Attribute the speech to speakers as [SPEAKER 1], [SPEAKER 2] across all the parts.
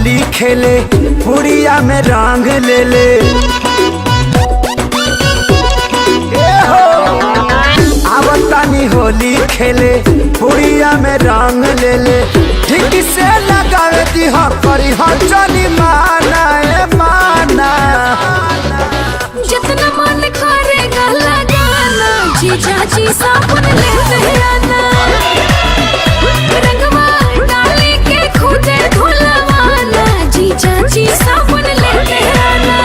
[SPEAKER 1] होली खेले पुड़िया में रंग ले ले। आवतानी होली खेले पुड़िया में रंग ले ले। ठीक से लगावे दी हो करी हो चली माना ए माना।
[SPEAKER 2] जितना मन करेगा लगाना जीजा जी साबुन लेते आना। रंगवा डाली के खुदे धुलवाना जीजा जी साबुन लेते आना।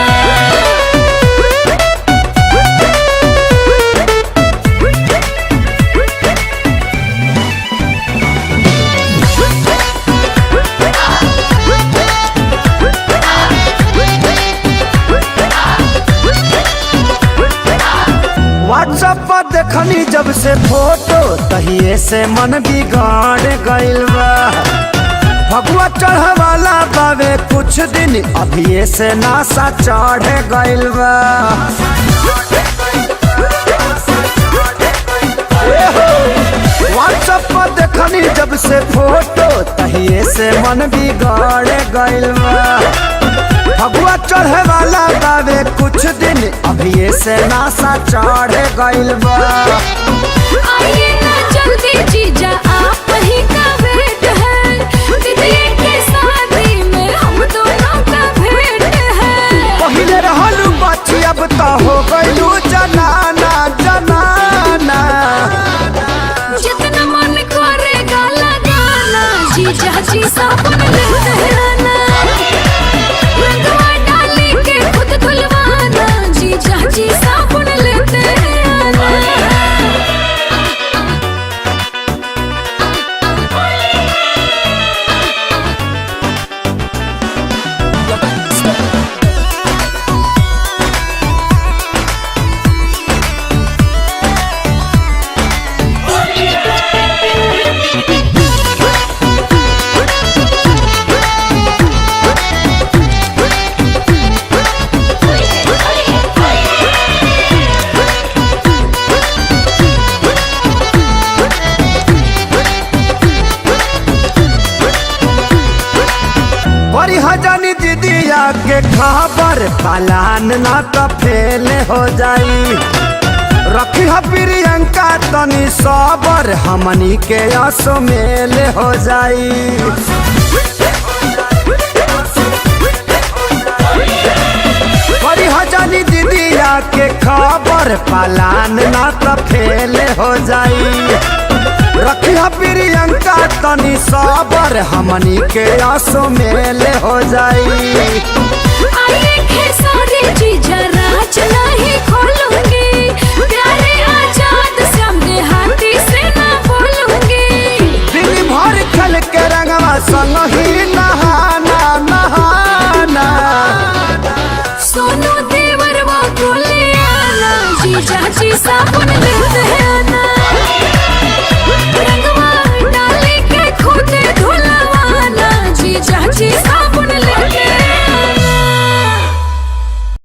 [SPEAKER 1] व्हाट्सएप पर देखनी जब से फोटो तहिए से मन बिगाड़ गइल बा। भगवा चढ़ वाला बावे कुछ दिन अभी से नासा चढ़ गइल बा। व्हाट्सएप पर देखनी जब से फोटो तहिए से मन बिगाड़ गइल बा। भगवा चढ़े वाला बावे कुछ दिन अभी से नासा चढ़ गइल बा।
[SPEAKER 2] आइए ना जल्दी जीजा आप ही का वेट है। दीदी के शादी में हम दोनों का भेंट है।
[SPEAKER 1] पहिले रहलू बच्ची अब तो हो गइलू जनाना जनाना।
[SPEAKER 2] जितना मन करेगा लगाना जीजा जी साबुन लेते आना। रंगवा डाली के खुद धुलवाना जीजा जी साबुन लेते आना।
[SPEAKER 1] बड़ी हजानी दीदिया के खबर पलान ना तो फेल हो जाई। रखी है प्रियंका तनी सबर हमनी के आसो मेल हो जाई। बड़ी हजानी दीदिया के खबर पलान ना तो फेल हो जाई। रखी है प्रियंका तनी सबर हमनी के आसो मेल हो जाई।
[SPEAKER 2] आइए खेसारी जीजा राज नहीं खोलूंगी। प्यारे आजाद सामने हाथी से ना बोलूंगी।
[SPEAKER 1] दिन भर खेल के रंगवा संग ही नहाना नहाना।
[SPEAKER 2] सोनू देवरवा को ले आना जीजा जी साबुन लेते हैं।